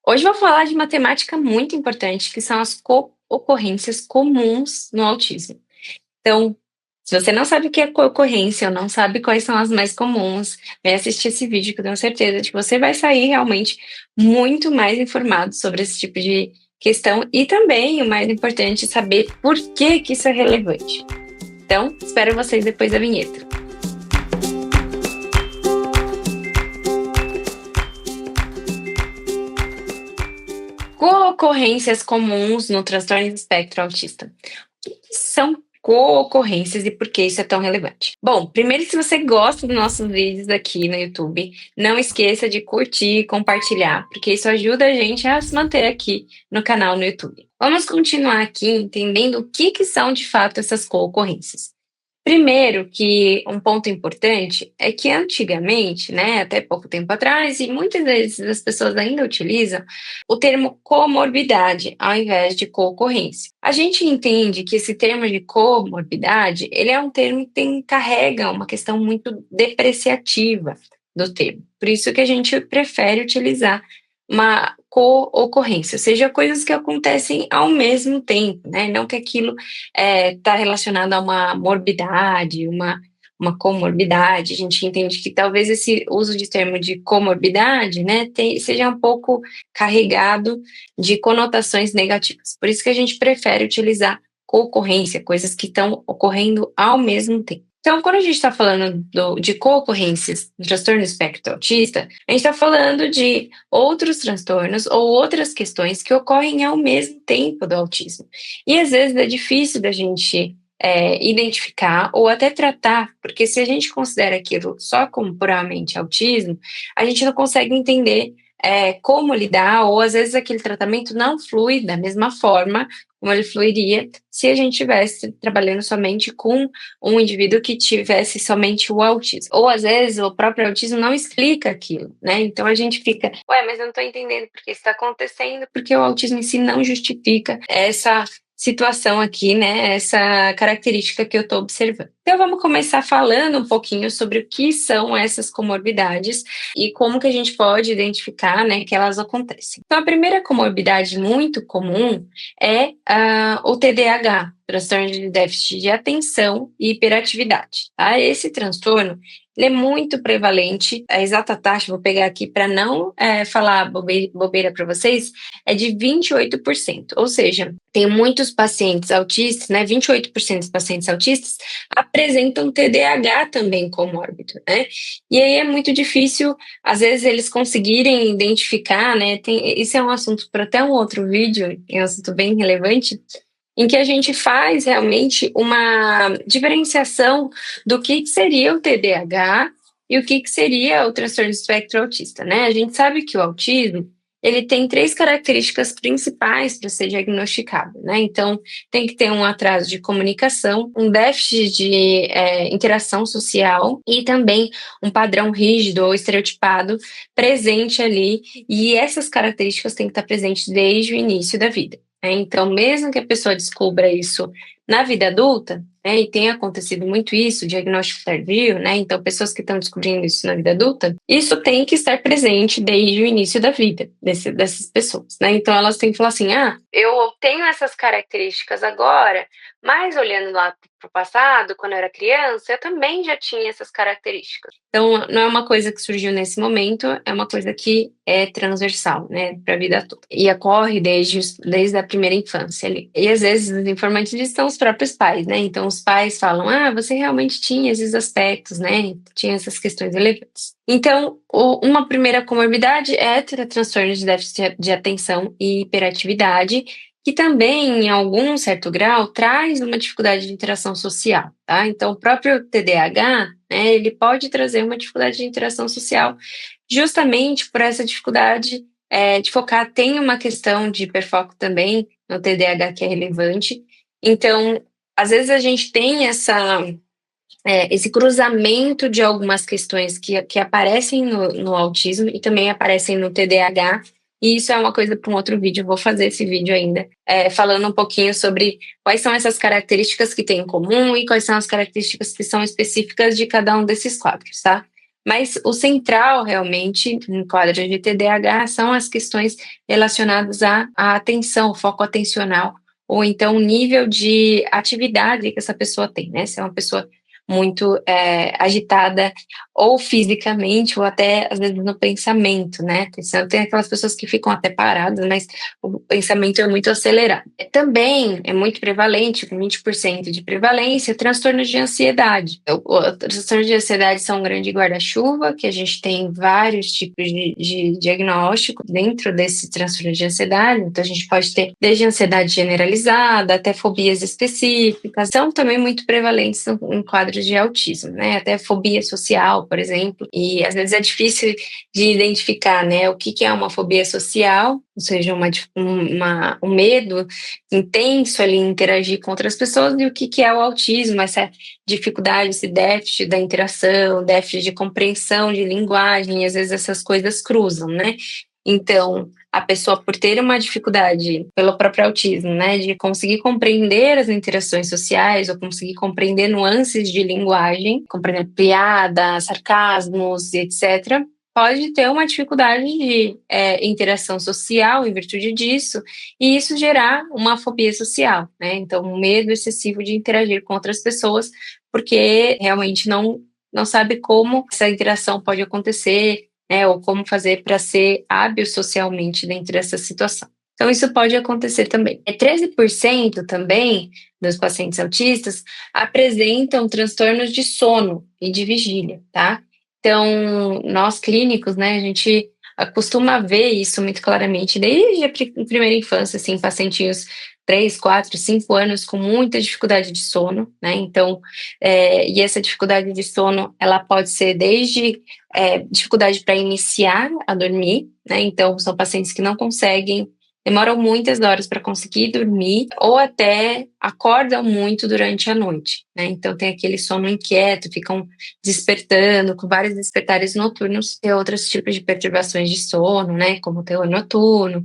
Hoje eu vou falar de uma temática muito importante, que são as co-ocorrências comuns no autismo. Então, se você não sabe o que é co-ocorrência ou não sabe quais são as mais comuns, vem assistir esse vídeo que eu tenho certeza de que você vai sair realmente muito mais informado sobre esse tipo de questão e também, o mais importante, saber por que que isso é relevante. Então, espero vocês depois da vinheta. Co-ocorrências comuns no transtorno do espectro autista. O que são co-ocorrências e por que isso é tão relevante? Bom, primeiro, se você gosta dos nossos vídeos aqui no YouTube, não esqueça de curtir e compartilhar, porque isso ajuda a gente a se manter aqui no canal no YouTube. Vamos continuar aqui entendendo o que são de fato essas co-ocorrências. Primeiro, que um ponto importante é que antigamente, né, até pouco tempo atrás, e muitas vezes as pessoas ainda utilizam o termo comorbidade ao invés de co-ocorrência. A gente entende que esse termo de comorbidade, ele é um termo que carrega uma questão muito depreciativa do termo. Por isso que a gente prefere utilizar uma co-ocorrência, ou seja, coisas que acontecem ao mesmo tempo, né? Não que aquilo está relacionado a uma morbidade, uma comorbidade. A gente entende que talvez esse uso de termo de comorbidade, né, seja um pouco carregado de conotações negativas. Por isso que a gente prefere utilizar co-ocorrência, coisas que estão ocorrendo ao mesmo tempo. Então, quando a gente está falando de co-ocorrências no transtorno do espectro autista, a gente está falando de outros transtornos ou outras questões que ocorrem ao mesmo tempo do autismo. E às vezes é difícil da gente identificar ou até tratar, porque se a gente considera aquilo só como puramente autismo, a gente não consegue entender como lidar, ou às vezes aquele tratamento não flui da mesma forma como ele fluiria se a gente estivesse trabalhando somente com um indivíduo que tivesse somente o autismo. Ou às vezes o próprio autismo não explica aquilo, né? Então a gente fica, ué, mas eu não estou entendendo por que isso está acontecendo, porque o autismo em si não justifica essa situação aqui, né, essa característica que eu estou observando. Então vamos começar falando um pouquinho sobre o que são essas comorbidades e como que a gente pode identificar, né, que elas acontecem. Então a primeira comorbidade muito comum é o TDAH, transtorno de déficit de atenção e hiperatividade. Tá? Esse transtorno ele é muito prevalente, a exata taxa, vou pegar aqui para não falar bobeira para vocês, é de 28%, ou seja, tem muitos pacientes autistas, né, 28% dos pacientes autistas apresentam TDAH também comórbido, né, e aí é muito difícil, às vezes, eles conseguirem identificar, né, isso é um assunto para até um outro vídeo, é um assunto bem relevante, em que a gente faz realmente uma diferenciação do que seria o TDAH e o que seria o transtorno do espectro autista, né? A gente sabe que o autismo, ele tem 3 características principais para ser diagnosticado, né? Então, tem que ter um atraso de comunicação, um déficit de interação social e também um padrão rígido ou estereotipado presente ali, e essas características têm que estar presentes desde o início da vida. Então, mesmo que a pessoa descubra isso na vida adulta, né, e tem acontecido muito isso, diagnóstico tardio, né, então pessoas que estão descobrindo isso na vida adulta, isso tem que estar presente desde o início da vida dessas pessoas, né, então elas têm que falar assim, eu tenho essas características agora, mas olhando lá para o passado, quando eu era criança, eu também já tinha essas características. Então, não é uma coisa que surgiu nesse momento, é uma coisa que é transversal, né, para a vida toda. E ocorre desde a primeira infância ali. E às vezes os informantes são os próprios pais, né? Então os pais falam, você realmente tinha esses aspectos, né? Tinha essas questões relevantes. Então, uma primeira comorbidade é ter transtorno de déficit de atenção e hiperatividade, que também, em algum certo grau, traz uma dificuldade de interação social, tá? Então, o próprio TDAH, né, ele pode trazer uma dificuldade de interação social justamente por essa dificuldade de focar. Tem uma questão de hiperfoco também no TDAH que é relevante. Então, às vezes a gente tem esse cruzamento de algumas questões que aparecem no autismo e também aparecem no TDAH, e isso é uma coisa para um outro vídeo, eu vou fazer esse vídeo ainda, falando um pouquinho sobre quais são essas características que têm em comum e quais são as características que são específicas de cada um desses quadros, tá? Mas o central, realmente, no quadro de TDAH, são as questões relacionadas à atenção, foco atencional, ou então o nível de atividade que essa pessoa tem, né? Se é uma pessoa muito agitada, ou fisicamente, ou até às vezes no pensamento, né? Tem aquelas pessoas que ficam até paradas, mas o pensamento é muito acelerado. Também é muito prevalente, com 20% de prevalência, transtornos de ansiedade. Os transtornos de ansiedade são um grande guarda-chuva, que a gente tem vários tipos de diagnóstico dentro desse transtorno de ansiedade. Então, a gente pode ter desde ansiedade generalizada até fobias específicas. São também muito prevalentes em quadros de autismo, né? Até fobia social, por exemplo. E às vezes é difícil de identificar, né, o que é uma fobia social, ou seja, um medo intenso ali em interagir com outras pessoas, e o que é o autismo, essa dificuldade, esse déficit da interação, déficit de compreensão de linguagem, e às vezes essas coisas cruzam, né? Então, a pessoa, por ter uma dificuldade pelo próprio autismo, né, de conseguir compreender as interações sociais ou conseguir compreender nuances de linguagem, compreender piadas, sarcasmos, etc., pode ter uma dificuldade de interação social em virtude disso, e isso gerar uma fobia social, né? Então, um medo excessivo de interagir com outras pessoas, porque realmente não sabe como essa interação pode acontecer, né? Ou como fazer para ser hábil socialmente dentro dessa situação. Então, isso pode acontecer também. 13% também dos pacientes autistas apresentam transtornos de sono e de vigília, tá? Então, nós clínicos, né, a gente costuma ver isso muito claramente desde a primeira infância, assim, pacientinhos 3, 4, 5 anos com muita dificuldade de sono, né? Então, e essa dificuldade de sono, ela pode ser desde dificuldade para iniciar a dormir, né? Então, são pacientes que não conseguem, demoram muitas horas para conseguir dormir, ou até acordam muito durante a noite, né? Então, tem aquele sono inquieto, ficam despertando, com vários despertares noturnos, e outros tipos de perturbações de sono, né? Como o terror noturno,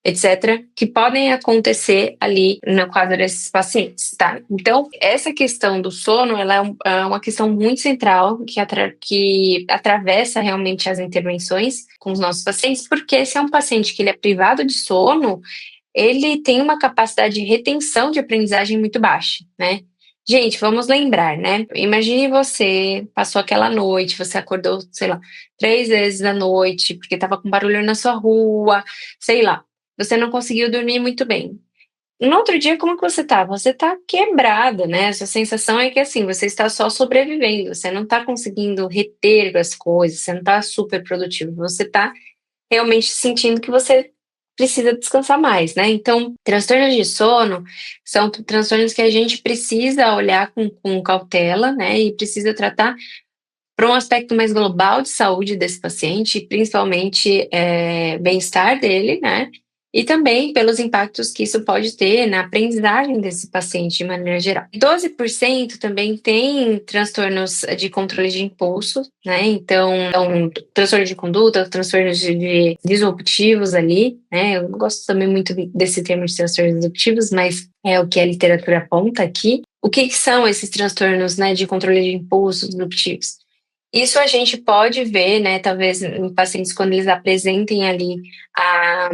etc., que podem acontecer ali no quadro desses pacientes, tá? Então, essa questão do sono, ela é uma questão muito central que atravessa realmente as intervenções com os nossos pacientes, porque se é um paciente que ele é privado de sono, ele tem uma capacidade de retenção de aprendizagem muito baixa, né? Gente, vamos lembrar, né? Imagine você passou aquela noite, você acordou, sei lá, 3 vezes à noite, porque estava com barulho na sua rua, sei lá. Você não conseguiu dormir muito bem. No outro dia, como que você tá? Você tá quebrada, né? A sua sensação é que, assim, você está só sobrevivendo, você não tá conseguindo reter as coisas, você não tá super produtivo, você tá realmente sentindo que você precisa descansar mais, né? Então, transtornos de sono são transtornos que a gente precisa olhar com cautela, né? E precisa tratar para um aspecto mais global de saúde desse paciente, principalmente bem-estar dele, né? E também pelos impactos que isso pode ter na aprendizagem desse paciente de maneira geral. 12% também tem transtornos de controle de impulso, né? Então, transtorno de conduta, transtornos de disruptivos ali, né? Eu não gosto também muito desse termo de transtornos disruptivos, mas é o que a literatura aponta aqui. O que são esses transtornos, né, de controle de impulso disruptivos? Isso a gente pode ver, né, talvez em pacientes quando eles apresentem ali a,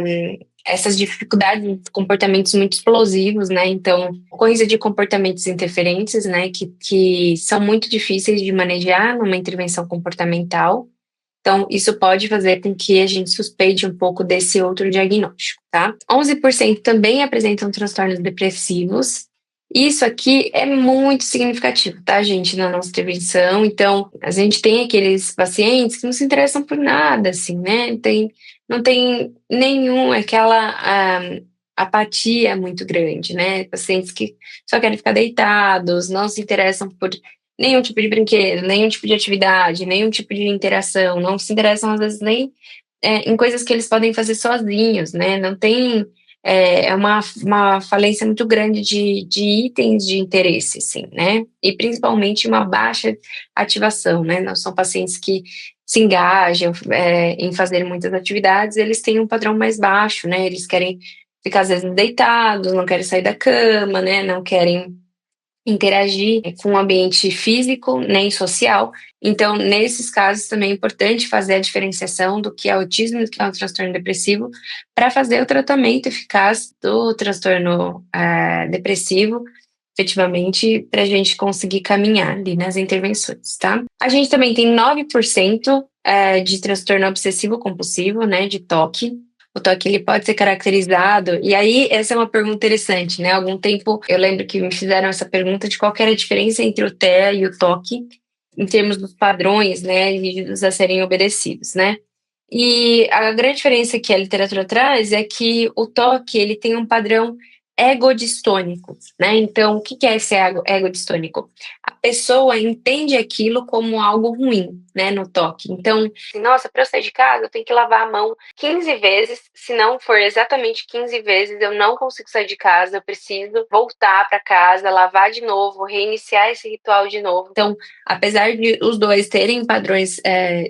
essas dificuldades, comportamentos muito explosivos, né, então, ocorrência de comportamentos interferentes, né, que são muito difíceis de manejar numa intervenção comportamental. Então, isso pode fazer com que a gente suspeite um pouco desse outro diagnóstico, tá? 11% também apresentam transtornos depressivos. Isso aqui é muito significativo, tá, gente, na nossa intervenção. Então, a gente tem aqueles pacientes que não se interessam por nada, assim, né? Não tem nenhum, aquela apatia muito grande, né? Pacientes que só querem ficar deitados, não se interessam por nenhum tipo de brinquedo, nenhum tipo de atividade, nenhum tipo de interação, não se interessam às vezes nem em coisas que eles podem fazer sozinhos, né? Não tem uma falência muito grande de itens de interesse, assim, né? E principalmente uma baixa ativação, né? Não são pacientes que se engajam em fazer muitas atividades, eles têm um padrão mais baixo, né? Eles querem ficar às vezes deitados, não querem sair da cama, né? Não querem interagir com o ambiente físico nem social. Então, nesses casos, também é importante fazer a diferenciação do que é autismo e do que é um transtorno depressivo, para fazer o tratamento eficaz do transtorno depressivo, efetivamente, para a gente conseguir caminhar ali nas intervenções, tá? A gente também tem 9% de transtorno obsessivo compulsivo, né, de TOC. O TOC ele pode ser caracterizado, e aí essa é uma pergunta interessante, né? Há algum tempo eu lembro que me fizeram essa pergunta de qual que era a diferença entre o TEA e o TOC, em termos dos padrões, né, rígidos a serem obedecidos, né? E a grande diferença que a literatura traz é que o TOC ele tem um padrão egodistônico, né? Então, o que é esse egodistônico? A pessoa entende aquilo como algo ruim, né, no TOC. Então, nossa, para eu sair de casa, eu tenho que lavar a mão 15 vezes. Se não for exatamente 15 vezes, eu não consigo sair de casa. Eu preciso voltar para casa, lavar de novo, reiniciar esse ritual de novo. Então, apesar de os dois terem padrões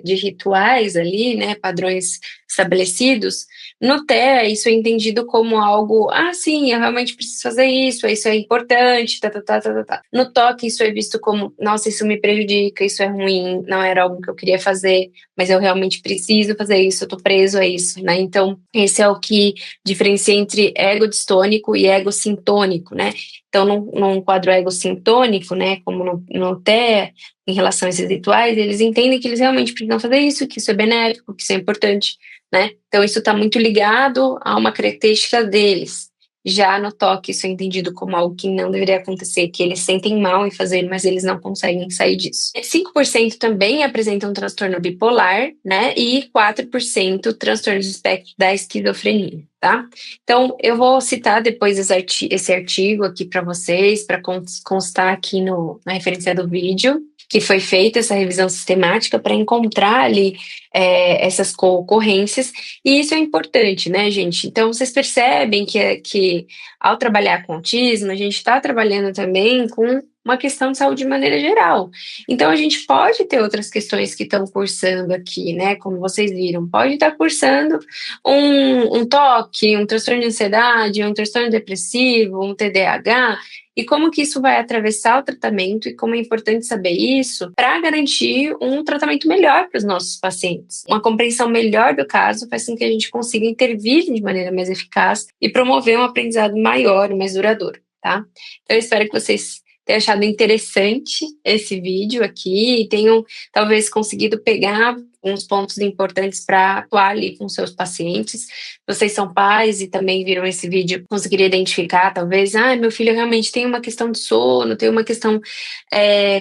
de rituais ali, né, padrões estabelecidos, no TEA isso é entendido como algo, sim, eu realmente preciso fazer isso é importante, tá. No TOC isso é visto como, nossa, isso me prejudica, isso é ruim, não era algo que eu queria fazer, mas eu realmente preciso fazer isso, eu tô preso a isso, né? Então, esse é o que diferencia entre ego distônico e ego sintônico, né? Então, num quadro ego sintônico, né, como no TEA, em relação a esses rituais, eles entendem que eles realmente precisam fazer isso, que isso é benéfico, que isso é importante, né? Então, isso está muito ligado a uma característica deles. Já no TOC, isso é entendido como algo que não deveria acontecer, que eles sentem mal em fazer, mas eles não conseguem sair disso. 5% também apresentam transtorno bipolar, né? E 4% transtorno do espectro da esquizofrenia, tá? Então, eu vou citar depois esse artigo aqui para vocês, para constar aqui na referência do vídeo, que foi feita essa revisão sistemática para encontrar ali essas co-ocorrências, e isso é importante, né, gente? Então, vocês percebem que ao trabalhar com autismo, a gente está trabalhando também com uma questão de saúde de maneira geral. Então, a gente pode ter outras questões que estão cursando aqui, né? Como vocês viram, pode estar cursando um TOC, um transtorno de ansiedade, um transtorno depressivo, um TDAH, e como que isso vai atravessar o tratamento e como é importante saber isso para garantir um tratamento melhor para os nossos pacientes. Uma compreensão melhor do caso faz com que a gente consiga intervir de maneira mais eficaz e promover um aprendizado maior e mais duradouro, tá? Então, eu espero que vocês tenham achado interessante esse vídeo aqui e tenham talvez conseguido pegar uns pontos importantes para atuar ali com seus pacientes. Vocês são pais e também viram esse vídeo, conseguiria identificar, talvez, meu filho realmente tem uma questão de sono, tem uma questão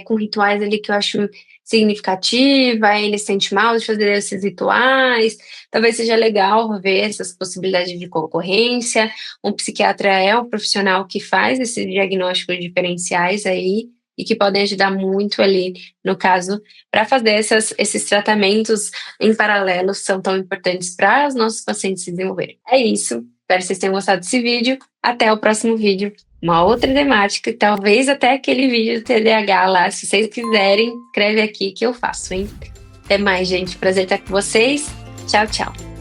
com rituais ali que eu acho significativa, ele se sente mal de fazer esses rituais, talvez seja legal ver essas possibilidades de concorrência. Um psiquiatra é um profissional que faz esses diagnósticos diferenciais aí, e que podem ajudar muito ali, no caso, para fazer esses tratamentos em paralelo, são tão importantes para os nossos pacientes se desenvolverem. É isso, espero que vocês tenham gostado desse vídeo, até o próximo vídeo, uma outra temática, talvez até aquele vídeo do TDAH lá, se vocês quiserem, escreve aqui que eu faço, hein? Até mais, gente, prazer estar com vocês, tchau, tchau.